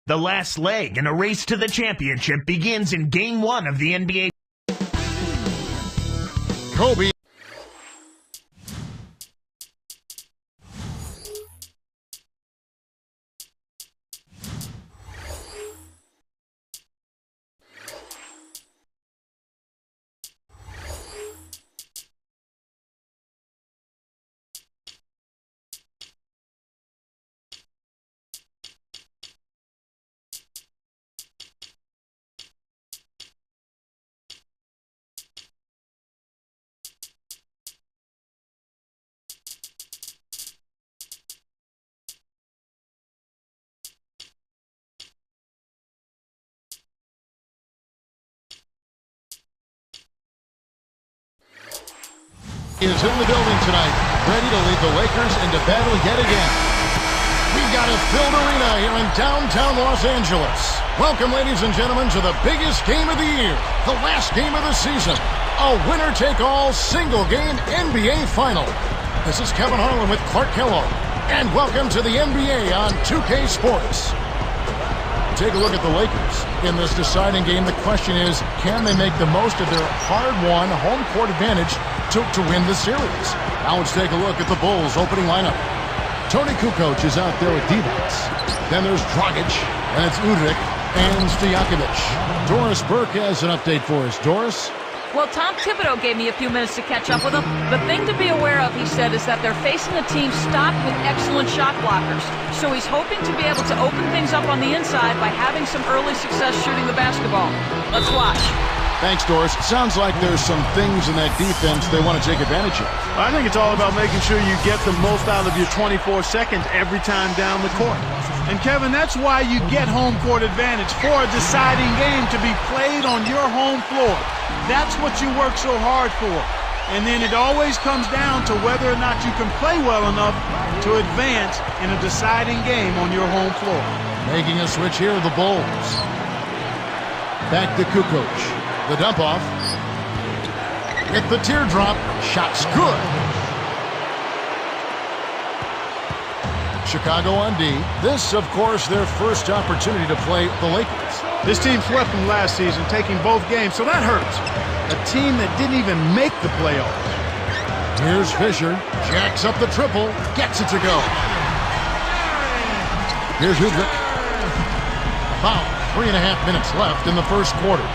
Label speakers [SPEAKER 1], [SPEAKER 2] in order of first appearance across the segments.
[SPEAKER 1] The last leg in a race to the championship begins in Game 1 of the NBA.
[SPEAKER 2] Kobe. Is in the building tonight, ready to lead the Lakers into battle yet again. We've got a filled arena here in downtown Los Angeles. Welcome, ladies and gentlemen, to the biggest game of the year, the last game of the season, a winner-take-all single-game NBA Final. This is Kevin Harlan with Clark Kellogg, and welcome to the NBA on 2K Sports. Take a look at the Lakers. In this deciding game, the question is, can they make the most of their hard-won home court advantage to win the series? Now let's take a look at the Bulls' opening lineup. Tony Kukočem is out there with Divcem. Then there's Dragic, and it's Udrih and Stojakovic. Doris Burke has an update for us. Doris?
[SPEAKER 3] Well, Tom Thibodeau gave me a few minutes to catch up with him. The thing to be aware of, he said, is that they're facing a team stocked with excellent shot blockers. So he's hoping to be able to open things up on the inside by having some early success shooting the basketball. Let's watch.
[SPEAKER 2] Thanks, Doris. Sounds like there's some things in that defense they want to take advantage of.
[SPEAKER 4] I think it's all about making sure you get the most out of your 24 seconds every time down the court. And, Kevin, that's why you get home court advantage for a deciding game to be played on your home floor. That's what you work so hard for. And then it always comes down to whether or not you can play well enough to advance in a deciding game on your home floor.
[SPEAKER 2] Making a switch here, the Bulls. Back to Kukočem. The dump off. Hit the teardrop. Shot's good. Chicago on D. This, of course, their first opportunity to play the Lakers.
[SPEAKER 4] This team swept them last season, taking both games, so that hurts. A team that didn't even make the playoffs.
[SPEAKER 2] Here's Fisher. Jacks up the triple. Gets it to go. Here's Udrih. About 3.5 minutes left in the first quarter.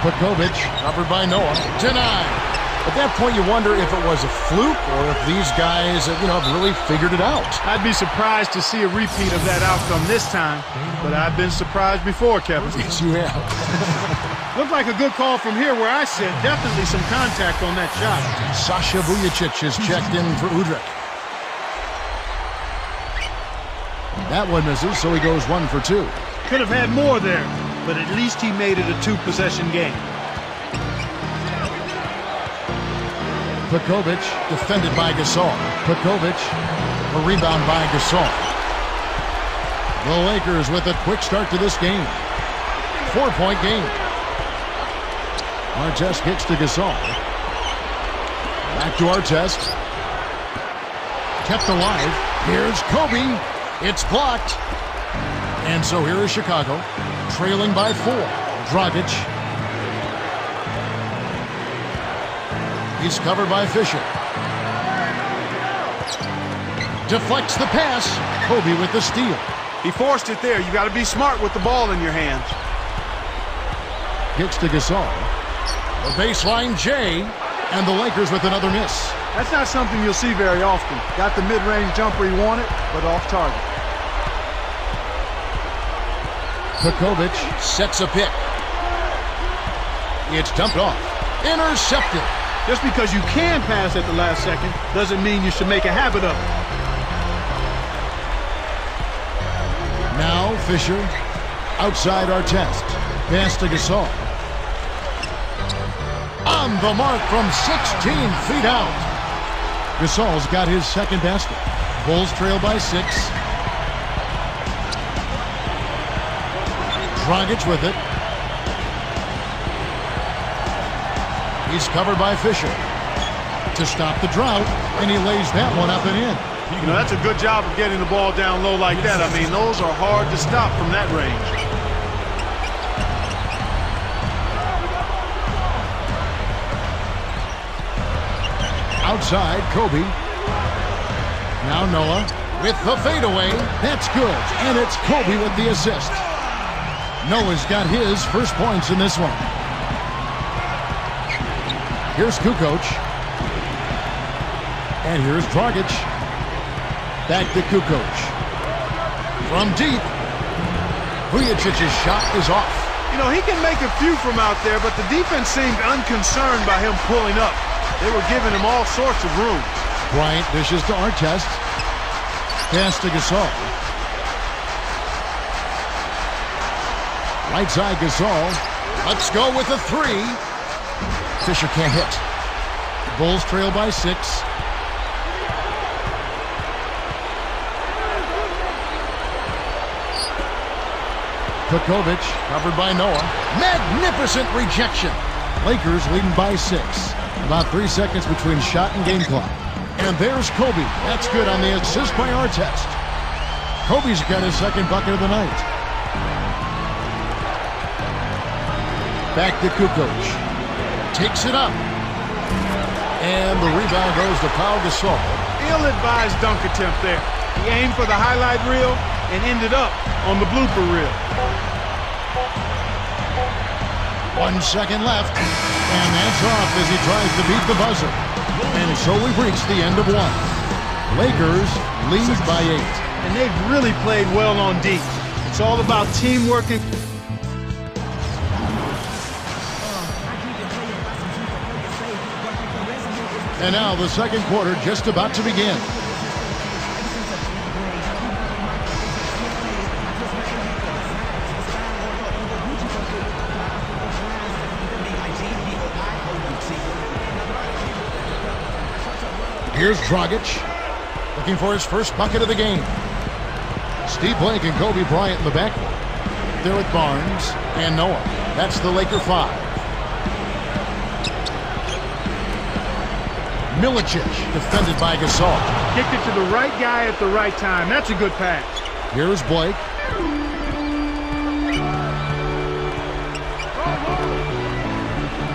[SPEAKER 2] Kukočem, covered by Noah, denied. At that point, you wonder if it was a fluke or if these guys, have really figured it out.
[SPEAKER 4] I'd be surprised to see a repeat of that outcome this time, but I've been surprised before, Kevin.
[SPEAKER 2] Yes, you have.
[SPEAKER 4] Looked like a good call from here where I sit. Definitely some contact on that shot.
[SPEAKER 2] Sasha Vujacic is checked in for Udrih. That one misses, so he goes 1 for 2.
[SPEAKER 4] Could have had more there, but at least he made it a 2-possession game.
[SPEAKER 2] Kukočem, defended by Gasol. Kukočem, a rebound by Gasol. The Lakers with a quick start to this game. 4-point game. Artest kicks to Gasol. Back to Artest. Kept alive. Here's Kobe. It's blocked. And so here is Chicago, trailing by 4. Dragic. He's covered by Fisher. Deflects the pass. Kobe with the steal.
[SPEAKER 4] He forced it there. You got to be smart with the ball in your hands.
[SPEAKER 2] Kicks to Gasol. The baseline J, and the Lakers with another miss.
[SPEAKER 4] That's not something you'll see very often. Got the mid-range jumper he wanted, but off target.
[SPEAKER 2] Kukočem sets a pick. It's dumped off. Intercepted.
[SPEAKER 4] Just because you can pass at the last second doesn't mean you should make a habit of it.
[SPEAKER 2] Now Fisher outside Artest. Pass to Gasol. On the mark from 16 feet out. Gasol's got his second basket. Bulls trail by 6. Dragic with it. He's covered by Fisher. to stop the drought, and he lays that one up and in.
[SPEAKER 4] You know, that's a good job of getting the ball down low like that. I mean, those are hard to stop from that range.
[SPEAKER 2] Outside, Kobe. Now Noah with the fadeaway. That's good, and it's Kobe with the assist. Noah's got his first points in this one. Here's Kukočem. And here's Dragic. Back to Kukočem. From deep. Vujicic's shot is off.
[SPEAKER 4] You know, he can make a few from out there, but the defense seemed unconcerned by him pulling up. They were giving him all sorts of room.
[SPEAKER 2] Bryant dishes to Artest. Pass to Gasol. Right side Gasol. Let's go with a three. Fisher can't hit. Bulls trail by 6. Kukočem covered by Noah. Magnificent rejection. Lakers leading by 6. About 3 seconds between shot and game clock. And there's Kobe. That's good on the assist by Artest. Kobe's got his second bucket of the night. Back to Kukočem. Takes it up. And the rebound goes to Pau Gasol.
[SPEAKER 4] Ill-advised dunk attempt there. He aimed for the highlight reel and ended up on the blooper reel.
[SPEAKER 2] 1 second left. And that's off as he tries to beat the buzzer. And so we've reached the end of one. Lakers lead by 8.
[SPEAKER 4] And they've really played well on D. It's all about teamwork and...
[SPEAKER 2] And now the second quarter just about to begin. Here's Dragic, looking for his first bucket of the game. Steve Blake and Kobe Bryant in the backcourt. There with Barnes and Noah. That's the Laker 5. Milicic, defended by Gasol.
[SPEAKER 4] Kicked it to the right guy at the right time. That's a good pass.
[SPEAKER 2] Here's Blake.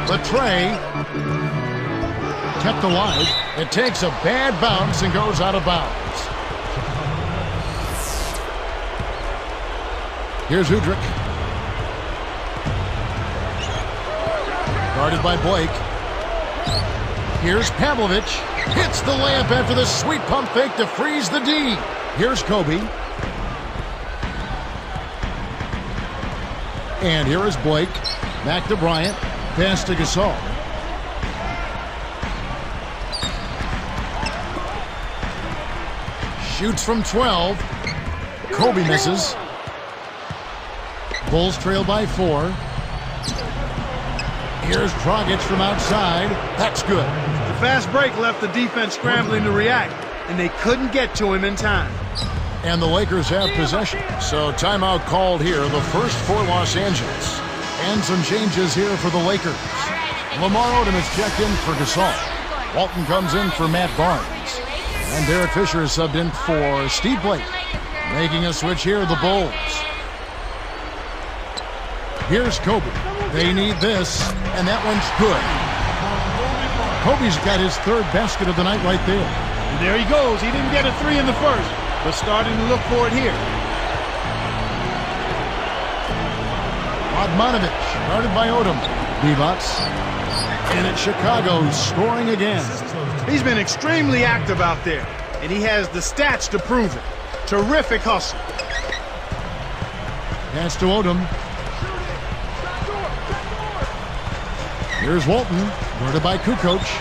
[SPEAKER 2] The tray. Kept alive. It takes a bad bounce and goes out of bounds. Here's Udrih. Guarded by Blake. Here's Pavlovic. Hits the layup after the sweet pump fake to freeze the D. Here's Kobe. And here is Blake. Back to Bryant. Pass to Gasol. Shoots from 12. Kobe misses. Bulls trail by 4. Here's Dragic from outside. That's good.
[SPEAKER 4] The fast break left the defense scrambling to react, and they couldn't get to him in time.
[SPEAKER 2] And the Lakers have possession. So timeout called here, the first for Los Angeles. And some changes here for the Lakers. Lamar Odom is checked in for Gasol. Walton comes in for Matt Barnes. And Derek Fisher is subbed in for Steve Blake. Making a switch here, the Bulls. Here's Kobe. They need this, and that one's good. Kobe's got his third basket of the night right there.
[SPEAKER 4] And there he goes. He didn't get a 3 in the first, but starting to look for it here.
[SPEAKER 2] Radmanovic, guarded by Odom. Divac. And it's Chicago scoring again.
[SPEAKER 4] He's been extremely active out there, and he has the stats to prove it. Terrific hustle.
[SPEAKER 2] Pass to Odom. Here's Walton, guarded by Kukočem.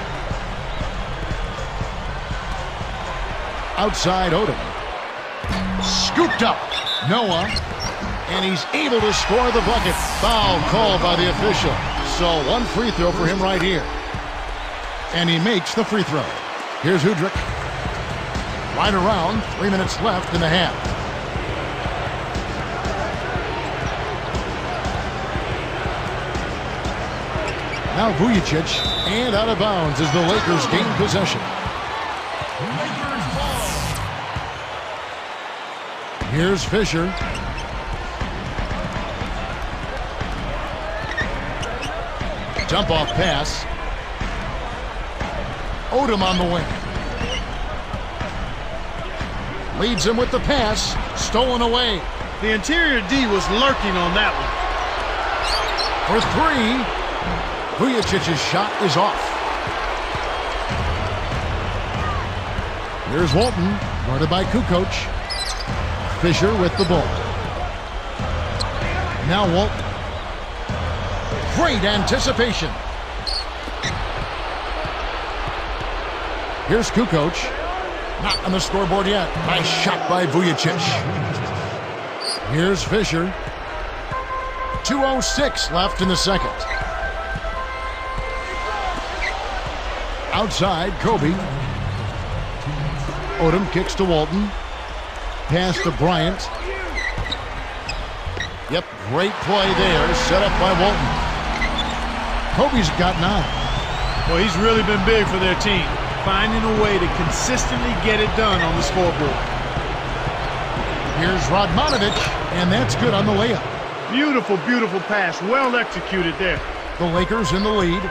[SPEAKER 2] Outside Odom. Scooped up. Noah. And he's able to score the bucket. Foul called by the official. So one free throw for him right here. And he makes the free throw. Here's Udrih. Right around. 3 minutes left in the half. Now Vujicic. And out of bounds as the Lakers gain possession. Here's Fisher. Dump off pass. Odom on the wing. Leads him with the pass. Stolen away.
[SPEAKER 4] The interior D was lurking on that
[SPEAKER 2] For
[SPEAKER 4] one.
[SPEAKER 2] three. Vujicic's shot is off. Here's Walton, guarded by Kukočem. Fisher with the ball. Now Walton. Great anticipation. Here's Kukočem. Not on the scoreboard yet. Nice shot by Vujicic. Here's Fisher. 2:06 left in the second. Outside, Kobe. Odom kicks to Walton. Pass to Bryant. Yep, great play there. Set up by Walton. Kobe's got 9.
[SPEAKER 4] Well, he's really been big for their team, finding a way to consistently get it done on the scoreboard.
[SPEAKER 2] Here's Radmanovic, and that's good on the layup.
[SPEAKER 4] Beautiful, beautiful pass. Well executed there.
[SPEAKER 2] The Lakers in the lead.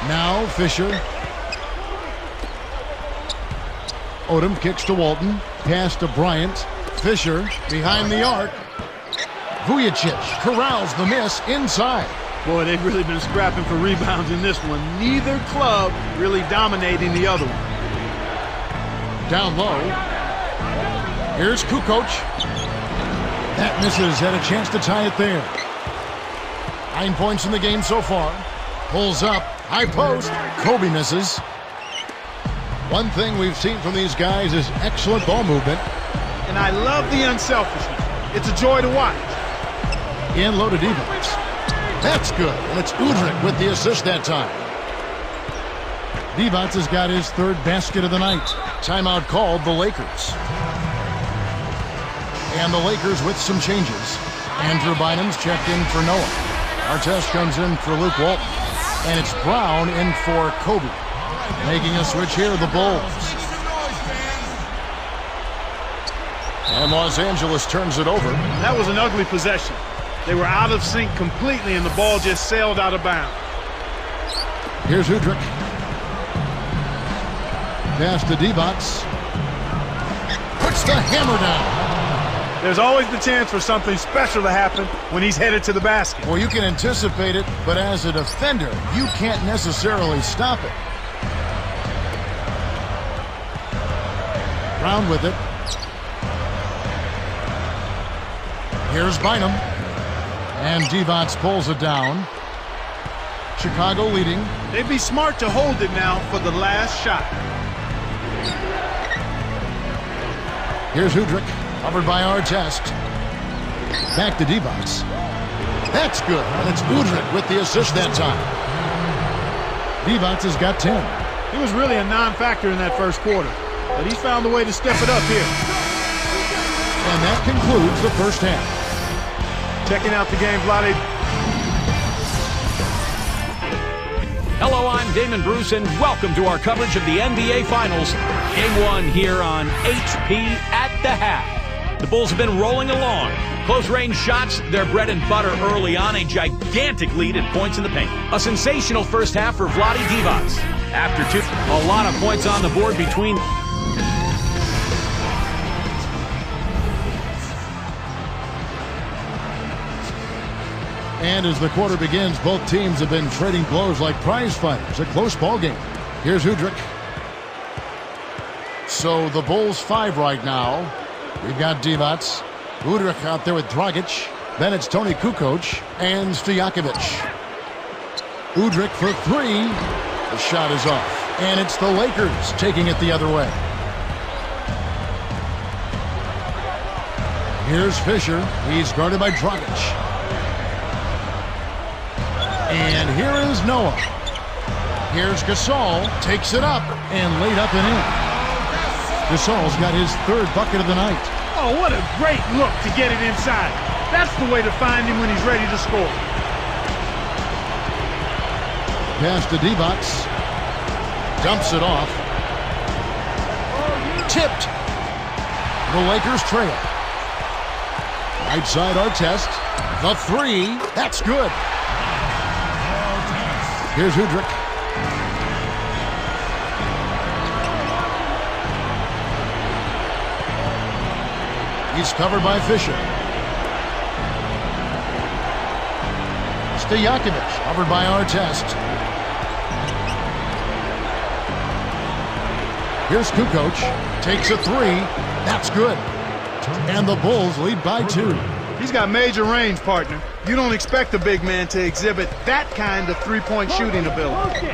[SPEAKER 2] Now Fisher. Odom kicks to Walton. Pass to Bryant. Fisher behind the arc. Vujicic corrals the miss inside.
[SPEAKER 4] Boy, they've really been scrapping for rebounds in this one. Neither club really dominating the other one.
[SPEAKER 2] Down low. Here's Kukočem. That misses. Had a chance to tie it there. 9 points in the game so far. Pulls up. High post. Kobe misses. One thing we've seen from these guys is excellent ball movement.
[SPEAKER 4] And I love the unselfishness. It's a joy to watch.
[SPEAKER 2] In low to defense. That's good. And it's Udrih with the assist that time. Divcem has got his 3rd basket of the night. Timeout called, the Lakers. And the Lakers with some changes. Andrew Bynum's checked in for Noah. Artest comes in for Luke Walton. And it's Brown in for Kobe. Making a switch here, the Bulls. And Los Angeles turns it over.
[SPEAKER 4] That was an ugly possession. They were out of sync completely, and the ball just sailed out of bounds.
[SPEAKER 2] Here's Udrih. Pass to Divcem. Puts the hammer down.
[SPEAKER 4] There's always the chance for something special to happen when he's headed to the basket.
[SPEAKER 2] Well, you can anticipate it, but as a defender, you can't necessarily stop it. Brown with it. Here's Bynum. And Divcem pulls it down. Chicago leading.
[SPEAKER 4] They'd be smart to hold it now for the last shot.
[SPEAKER 2] Here's Udrih, covered by Artest. Back to Divcem. That's good, and it's Udrih with the assist that time. Divcem has got 10.
[SPEAKER 4] He was really a non-factor in that first quarter, but he's found a way to step it up here.
[SPEAKER 2] And that concludes the first half.
[SPEAKER 4] Checking out the game, Vlade.
[SPEAKER 5] Hello, I'm Damon Bruce, and welcome to our coverage of the NBA Finals. Game 1 here on HP at the half. The Bulls have been rolling along. Close-range shots, their bread and butter early on, a gigantic lead at points in the paint. A sensational first half for Vlade Divcem. After 2, a lot of points on the board between...
[SPEAKER 2] And as the quarter begins, both teams have been trading blows like prize fighters. A close ball game. Here's Udrih. So the Bulls 5 right now. We've got Divcem. Udrih out there with Dragic. Then it's Tony Kukoč and Stojakovic. Udrih for 3. The shot is off. And it's the Lakers taking it the other way. Here's Fisher. He's guarded by Dragic. And here is Noah. Here's Gasol. Takes it up and laid up and in. Gasol's got his 3rd bucket of the night.
[SPEAKER 4] Oh, what a great look to get it inside. That's the way to find him when he's ready to score.
[SPEAKER 2] pass to Divac. Dumps it off. Tipped. The Lakers trail. Right side Artest. The three. That's good. Here's Udrich. He's covered by Fisher. Stojakovic covered by Artest. Here's Kukoč. Takes a three. That's good. And the Bulls lead by 2.
[SPEAKER 4] He's got major range, partner. You don't expect a big man to exhibit that kind of three-point shooting ability.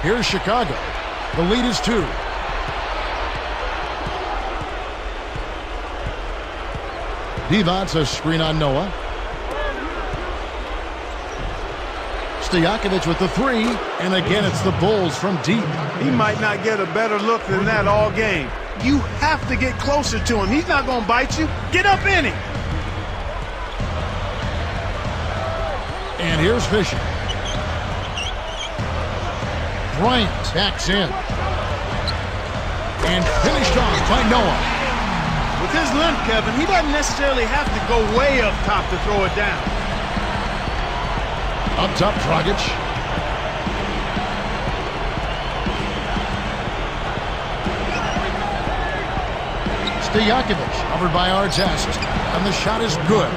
[SPEAKER 2] Here's Chicago. The lead is 2. Divac, a screen on Noah. Stojakovic with the three, and again it's the Bulls from deep.
[SPEAKER 4] He might not get a better look than that all game. You have to get closer to him. He's not going to bite you. Get up in him.
[SPEAKER 2] And here's Fisher. Bryant backs in. And finished off by Noah.
[SPEAKER 4] With his length, Kevin, he doesn't necessarily have to go way up top to throw it down.
[SPEAKER 2] Up top, Dragic. Stojakovic covered by Artest. And the shot is good.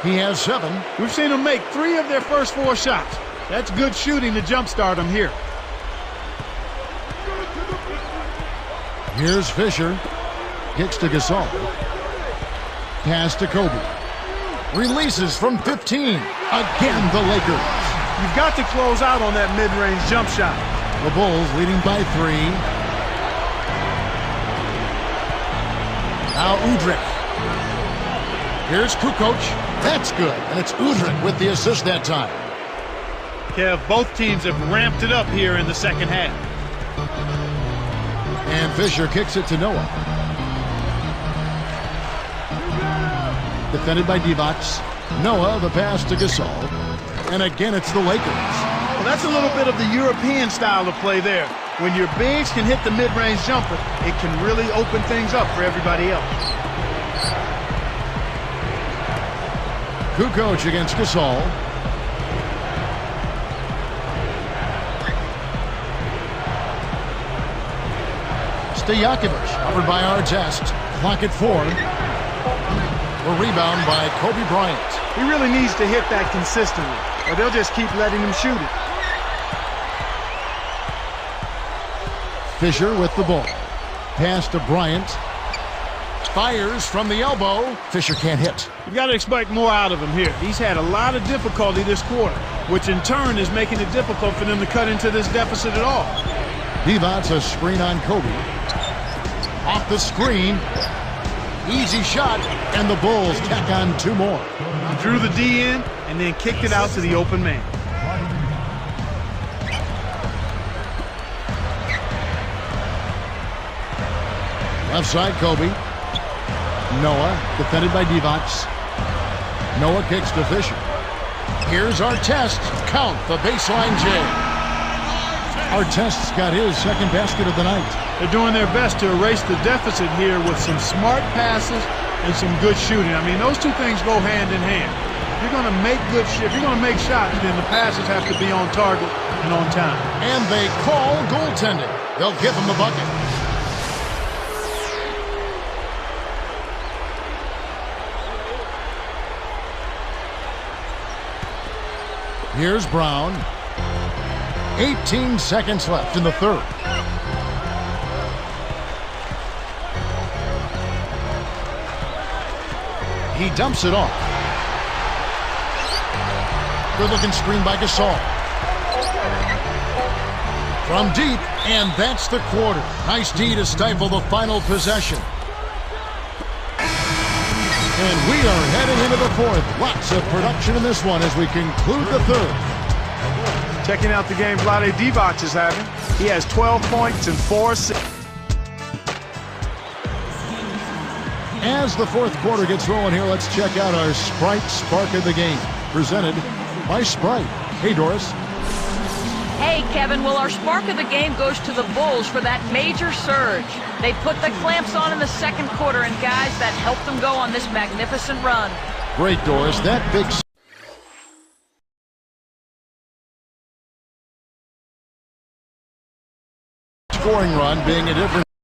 [SPEAKER 2] He has 7.
[SPEAKER 4] We've seen him make 3 of their first 4 shots. That's good shooting to jumpstart him here.
[SPEAKER 2] Here's Fisher. Kicks to Gasol. Pass to Kobe. Releases from 15. Again, the Lakers.
[SPEAKER 4] You've got to close out on that mid-range jump shot.
[SPEAKER 2] The Bulls leading by 3. Now Udrich. Here's Kukoč. That's good. And it's Udrich with the assist that time.
[SPEAKER 4] Kev, both teams have ramped it up here in the second half.
[SPEAKER 2] And Fisher kicks it to Noah. Defended by Divac. Noah, the pass to Gasol. And again, it's the Lakers.
[SPEAKER 4] Well, that's a little bit of the European style of play there. When your bigs can hit the mid-range jumper, it can really open things up for everybody else.
[SPEAKER 2] Kukoč against Gasol. Stojakovic covered by Artest. Clock at 4. A rebound by Kobe Bryant.
[SPEAKER 4] He really needs to hit that consistently, or they'll just keep letting him shoot it.
[SPEAKER 2] Fisher with the ball. Pass to Bryant. Fires from the elbow. Fisher can't hit.
[SPEAKER 4] You got to expect more out of him here. He's had a lot of difficulty this quarter, which in turn is making it difficult for them to cut into this deficit at all.
[SPEAKER 2] Divac, a screen on Kobe. Off the screen. Easy shot, and the Bulls tack on 2 more.
[SPEAKER 4] He drew the D in and then kicked it out to the open man.
[SPEAKER 2] Left side, Kobe. Noah, defended by Divac. Noah kicks to Fisher. Here's Artest. Count the baseline J. Artest's got his second basket of the night.
[SPEAKER 4] They're doing their best to erase the deficit here with some smart passes and some good shooting. I mean, those two things go hand in hand. If you're going to make if you're going to make shots, then the passes have to be on target and on time.
[SPEAKER 2] And they call goaltending. They'll give him the bucket. Here's Brown. 18 seconds left in the third. He dumps it off. Good-looking screen by Gasol. From deep, and that's the quarter. Nice D to stifle the final possession. And we are heading into the fourth. Lots of production in this one as we conclude the third.
[SPEAKER 4] Checking out the game Vlade Divac is having. He has 12 points and 4 assists.
[SPEAKER 2] As the fourth quarter gets rolling here, let's check out our Sprite Spark of the Game, presented by Sprite. Hey, Doris.
[SPEAKER 3] Hey, Kevin. Well, our spark of the game goes to the Bulls for that major surge. They put the clamps on in the second quarter, and guys, that helped them go on this magnificent run.
[SPEAKER 2] Great, Doris. That big scoring run being a difference.